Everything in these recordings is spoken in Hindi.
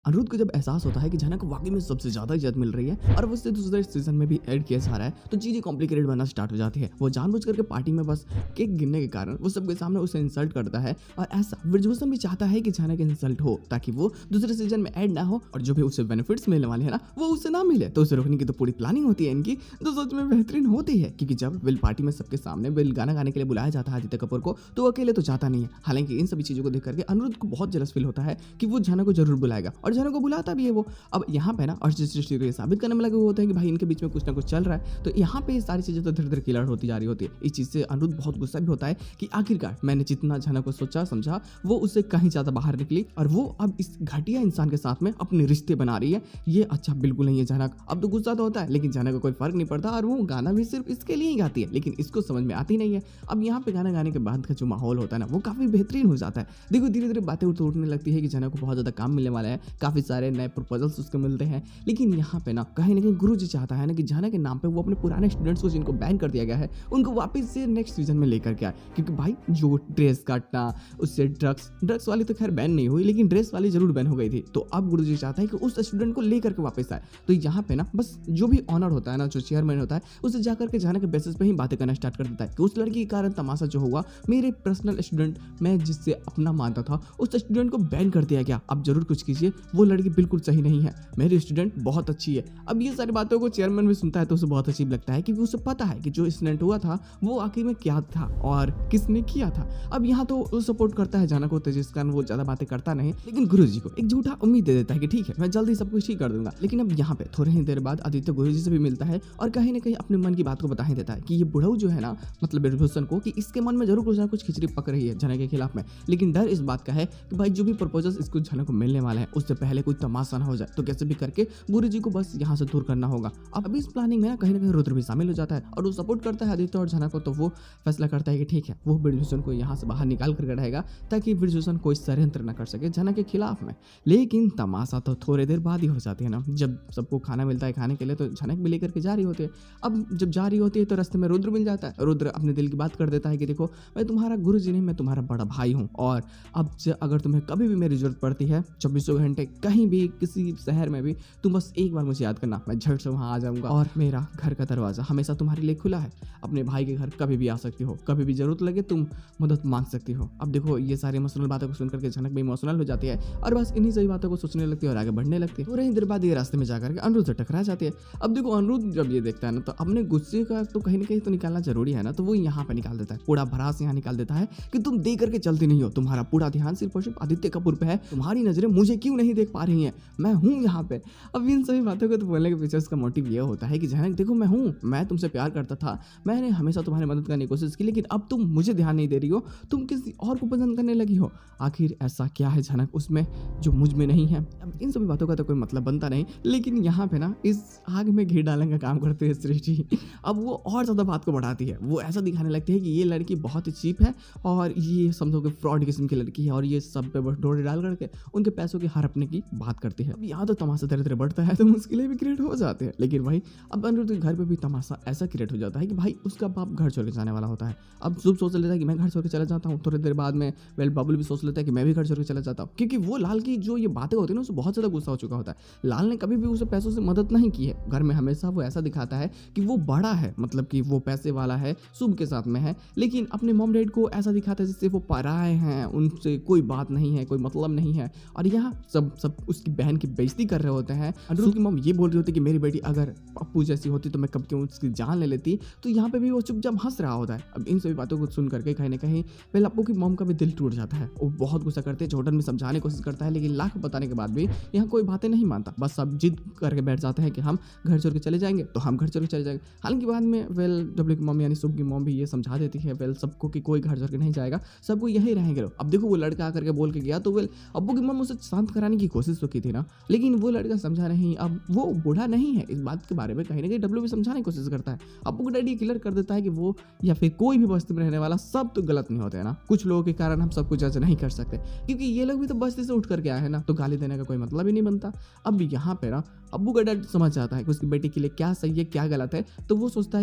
अनिरुद्ध को जब एहसास होता है कि झना को वाकई में सबसे ज्यादा इज्जत मिल रही है और वो उससे दूसरे सीजन में भी ऐड किया जा रहा है, तो चीजें कॉम्प्लिकेटेड बनना स्टार्ट हो जाती है। वो जानबूझ करके पार्टी में बस केक गिनने के कारण वो सबके सामने उसे इंसल्ट करता है और ऐसा ब्रिजभूषण भी चाहता है कि झना के इंसल्ट हो ताकि वो दूसरे सीजन में ऐड ना हो और जो भी उसे बेनिफिट्स मिलने वाले हैं ना वो उसे ना मिले। तो उसे रोकने की तो पूरी प्लानिंग होती है इनकी, जो सच में बेहतरीन होती है, क्योंकि जब विल पार्टी में सबके सामने विल गाना गाने के लिए बुलाया जाता है आदित्य कपूर को, तो वो अकेले तो जाता नहीं है। हालांकि इन सभी चीजों को देख करके अनिरुद्ध को बहुत जलस फील होता है कि वो झना को जरूर बुलाएगा और झना को बुलाता भी है वो। अब यहाँ पे ना अर्जुन सृष्टि को ये साबित करने में लगे हुए होते हैं कि भाई इनके बीच में कुछ ना कुछ चल रहा है। तो यहाँ पे सारी चीजें तो धीरे धीरे क्लियर होती जा रही होती है। इस चीज से अनिरुद्ध बहुत गुस्सा भी होता है कि आखिरकार मैंने जितना झना को सोचा समझा वो उससे कहीं ज्यादा बाहर निकली और वो अब इस घटिया इंसान के साथ में अपने रिश्ते बना रही है। ये अच्छा बिल्कुल नहीं है झना। अब तो गुस्सा तो होता है लेकिन झना को कोई फर्क नहीं पड़ता और वो गाना भी सिर्फ इसके लिए ही गाती है, लेकिन इसको समझ में आती नहीं है। अब यहाँ पे गाना गाने के बाद का जो माहौल होता है ना वो काफी बेहतरीन हो जाता है। देखो धीरे धीरे बातें उठने लगती है कि झना को बहुत ज्यादा काम मिलने वाला है, काफी सारे नए प्रपोजल्स उसको मिलते हैं। लेकिन यहाँ पे ना कहीं गुरुजी चाहता है ना कि झना के नाम पे वो अपने पुराने स्टूडेंट्स को जिनको बैन कर दिया गया है उनको वापस से नेक्स्ट सीजन में लेकर के आए। क्योंकि भाई जो ड्रेस काटना, उससे ड्रग्स वाली तो खैर बैन नहीं हुई लेकिन ड्रेस वाली जरूर बैन हो गई थी। तो अब गुरुजी चाहता है कि उस स्टूडेंट को लेकर के वापस आए। तो यहाँ पे ना बस जो भी ऑनर होता है ना, जो चेयरमैन होता है, उसे जाकर के झना के बेसिस पे ही बातें करना स्टार्ट कर देता है कि उस लड़की के कारण तमाशा जो हुआ, मेरे पर्सनल स्टूडेंट मैं जिससे अपना मानता था उस स्टूडेंट को बैन कर दिया गया। अब जरूर कुछ कीजिए, वो लड़की बिल्कुल सही नहीं है, मेरी स्टूडेंट बहुत अच्छी है। अब ये सारी बातों को चेयरमैन भी सुनता है तो उसे बहुत अजीब लगता है क्योंकि उसे पता है कि जो इंसिडेंट हुआ था वो आखिर में क्या था और किसने किया था। अब यहाँ तो वो सपोर्ट करता है झना को, तो जिस कारण वो ज्यादा बातें करता नहीं, लेकिन गुरुजी को एक झूठा उम्मीद दे देता है कि ठीक है मैं जल्दी सब कुछ ठीक कर दूंगा। लेकिन अब यहाँ पे थोड़ी ही देर बाद आदित्य गुरुजी से भी मिलता है और कहीं ना कहीं अपने मन की बात को बता ही देता है कि ये बुढ़ऊ जो है ना, मतलब ब्रिजभूषण को, कि इसके मन में जरूर कुछ ना कुछ खिचड़ी पक रही है झना के खिलाफ में। लेकिन डर इस बात का है कि भाई जो भी प्रपोजल्स इसको झना को मिलने वाला है उससे पहले कोई तमाशा ना हो जाए, तो कैसे भी करके गुरुजी को बस यहाँ से दूर करना होगा। अब इस प्लानिंग में ना कहीं रुद्र भी शामिल हो जाता है और वो सपोर्ट करता है आदित्य और झना को। तो वो फैसला करता है कि ठीक है वो ब्रिजभूषण को यहाँ से बाहर निकाल करके रहेगा ताकि ब्रिजभूषण कोई षड्यंत्र न कर सके झना के खिलाफ में। लेकिन तमाशा तो थोड़ी देर बाद ही हो जाती है ना, जब सबको खाना मिलता है खाने के लिए तो झनक भी लेकर के जा रही होती है। अब जब जा रही होती है तो रास्ते में रुद्र मिल जाता है। रुद्र अपने दिल की बात कर देता है कि देखो मैं तुम्हारा गुरुजी नहीं, मैं तुम्हारा बड़ा भाई हूँ और अब से अगर तुम्हें कभी भी मेरी जरूरत पड़ती है 24 घंटे कहीं भी किसी शहर में भी, तुम बस एक बार मुझे याद करना, मैं झट से वहाँ आ जाऊँगा और मेरा घर का दरवाजा हमेशा तुम्हारे लिए खुला है। अपने भाई के घर कभी भी आ सकती हो, कभी भी जरूरत लगे तुम मदद मांग सकती हो। अब देखो ये सारी इमोशनल बातों को सुनकर के झनक भी इमोशनल हो जाती है और बस इन्हीं सही बातों को सोचने लगती है और आगे बढ़ने लगती है। थोड़ी देर बाद ये रास्ते में जाकर के अनिरुद्ध से टकरा जाती है। अब देखो अनिरुद्ध जब ये देखता है ना तो अपने गुस्से का तो कहीं ना कहीं तो निकालना जरूरी है ना, तो वो यहाँ पे निकाल देता है, पूरा भड़ास यहाँ निकाल देता है कि तुम देख करके चलती नहीं हो, तुम्हारा पूरा ध्यान सिर्फ और सिर्फ आदित्य कपूर पे है, तुम्हारी नजरें मुझे क्यों नहीं देख पा रही हैं, मैं हूँ यहाँ पे। अब इन सभी बातों को तो बोलने के पीछे उसका मोटिव ये होता है कि झनक देखो मैं हूँ, मैं तुमसे प्यार करता था, मैंने हमेशा तुम्हारी मदद करने की कोशिश की, लेकिन अब तुम मुझे ध्यान नहीं दे रही हो, तुम किसी और को पसंद करने लगी हो। आखिर ऐसा क्या है झनक उसमें जो मुझ में नहीं है। अब इन सभी बातों का तो कोई मतलब बनता नहीं, लेकिन यहाँ पे ना इस आग में घी डालने का काम करते हैं सृष्टि। अब वो और ज़्यादा बात को बढ़ाती है, वो ऐसा दिखाने लगती है कि ये लड़की बहुत ही चीप है और ये समझो कि फ्रॉड किस्म की लड़की है और ये सब पे बस डोरे डाल करके उनके पैसों की हड़पने की बात करती है। अब यहाँ तो तमाशा धीरे धीरे बढ़ता है तो मुश्किलें भी क्रिएट हो जाते हैं। लेकिन भाई अब अनिरुद्ध के घर पे भी तमाशा ऐसा क्रिएट हो जाता है कि भाई उसका बाप घर छोड़ के जाने वाला होता है। अब शुभ सोच लेता है कि मैं घर छोड़ के चला जाता हूँ। थोड़ी देर बाद में वेल बबल भी सोच लेता है कि मैं भी घर छोड़ के चला जाता हूँ, क्योंकि वो लाल की जो ये बातें होती है ना उसे बहुत ज़्यादा गुस्सा हो चुका होता है। लाल ने कभी भी उसे पैसों से मदद नहीं की है, घर में हमेशा वो ऐसा दिखाता है कि वो बड़ा है, मतलब कि वो पैसे वाला है, शुभ के साथ में है, लेकिन अपने मॉम डैड को ऐसा दिखाता है जैसे वो पराए हैं, उनसे कोई बात नहीं है, कोई मतलब नहीं है। और यहाँ सब उसकी बहन की बेइज्जती कर रहे होते हैं। अनिरुद्ध की मॉम ये बोल रही होती है कि मेरी बेटी अगर पप्पू जैसी होती तो मैं कब क्यों उसकी जान ले लेती, तो यहाँ पे भी वो चुपचाप हंस रहा होता है। अब इन सभी बातों को सुन करके कहीं ना कहीं पहले अप्पू की मॉम का भी दिल टूट जाता है। वो बहुत गुस्सा करते हैं, जॉर्डन में समझाने की कोशिश करता है, लेकिन लाख बताने के बाद भी यहाँ कोई बातें नहीं मानता, बस सब जिद करके बैठ जाते हैं कि हम घर छोड़ के चले जाएंगे तो हम घर छोड़ के चले जाएंगे। हालांकि बाद में वेल डब्ल्यू की मॉम यानी शुभ की मॉम भी ये समझा देती है वेल सबको कि कोई घर छोड़ के नहीं जाएगा, सबको यही रहेंगे। अब देखो वो लड़का आकर के बोल के गया तो वेल अब्बू की मॉम उसे शांत कराने की कोशिश तो की थी ना, लेकिन वो लड़का समझा नहीं। अब वो बूढ़ा नहीं है, इस बात के बारे में कहीं ना कहीं डब्ल्यू भी समझाने की कोशिश करता है। अब्बू का डैडी क्लियर कर देता है कि वो या फिर कोई भी बस्ती में रहने वाला सब तो गलत नहीं होते है ना, कुछ लोगों के कारण हम सब कुछ जज नहीं कर सकते, क्योंकि ये लोग भी तो बस्ती से उठ करके आए हैं ना, तो गाली देने का कोई कोई मतलब ही नहीं बनता। अब यहाँ पे ना अब्बू का डर समझ जाता है कि उसकी बेटी के लिए क्या सही है क्या गलत है। तो वो सोचता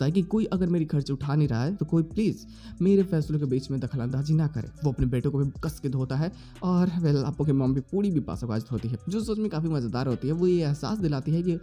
है कि कोई अगर मेरी खर्च उठा नहीं रहा है तो कोई प्लीज़ मेरे फैसलों के बीच में दखलंदाजी ना करे। वो अपने बेटों को भी कस के धोता है और वेल अप्पू की मम्मी पूरी भी पासाबाज होती है, जो सोच में काफ़ी मज़ेदार होती है। वो ये एहसास दिलाती है कि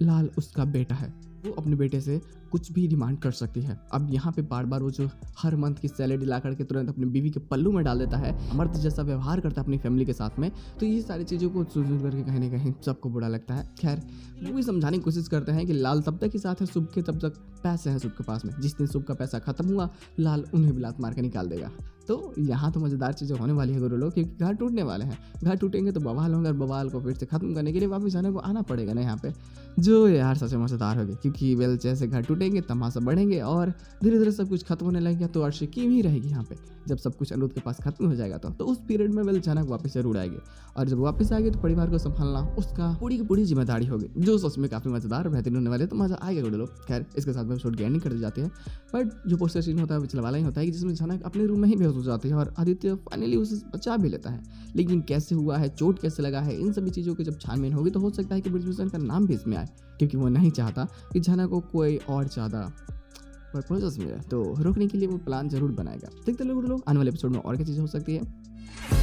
लाल उसका बेटा है, वो अपने बेटे से कुछ भी डिमांड कर सकती है। अब यहाँ पे बार बार वो जो हर मंथ की सैलरी ला करके तुरंत अपनी बीवी के पल्लू में डाल देता है, मर्द जैसा व्यवहार करता है अपनी फैमिली के साथ में। तो ये सारी चीज़ों को सुन करके कहीं ना कहीं सबको बुरा लगता है। खैर वो भी समझाने की कोशिश करते हैं कि लाल तब तक ही साथ है शुभ के, तब तक पैसे हैं शुभ के पास में। जिस दिन शुभ का पैसा खत्म हुआ लाल उन्हें भी लात मार के निकाल देगा। तो यहाँ तो मज़ेदार चीज़ें होने वाली है गुरु लोग, क्योंकि घर टूटने वाले हैं। घर टूटेंगे तो बवाल होंगे और बवाल को फिर से खत्म करने के लिए वापस आने को आना पड़ेगा ना यहाँ पे, जो यार सच में मज़ेदार होगी। क्योंकि वेल जैसे घर टूटेंगे तमाशा बढ़ेंगे और धीरे धीरे सब कुछ खत्म होने लगेगा, तो अर्शी की ही रहेगी यहाँ पे। जब सब कुछ अनिरुद्ध के पास खत्म हो जाएगा तो उस पीरियड में वेल जनक वापस जरूर आएगी, और जब वापस आएगी तो परिवार को संभालना उसका पूरी की पूरी जिम्मेदारी होगी, जो सच में काफ़ी मज़ेदार और बेहतरीन होने वाले। तो मज़ा आएगा गुरु लोग। खैर इसके साथ में एपिसोड की एंडिंग कर दी जाती है, बट जो पोस्टर सीन होता है वो पिछले वाला ही होता है कि जिसमें जनक अपने रूम में ही बेहोश हो जाती है और आदित्य फाइनली उसे बचा भी लेता है। लेकिन कैसे हुआ है, चोट कैसे लगा है, इन सभी चीज़ों की जब छानबीन होगी तो हो सकता है कि ब्रिजभूषण का नाम भी इसमें आए, क्योंकि वो नहीं चाहता कि जनक को कोई और ज़्यादा प्रपोजल्स मिले। तो रोकने के लिए वो प्लान जरूर बनाएगा। देखते लोग आने वाले एपिसोड में और क्या चीज़ हो सकती है।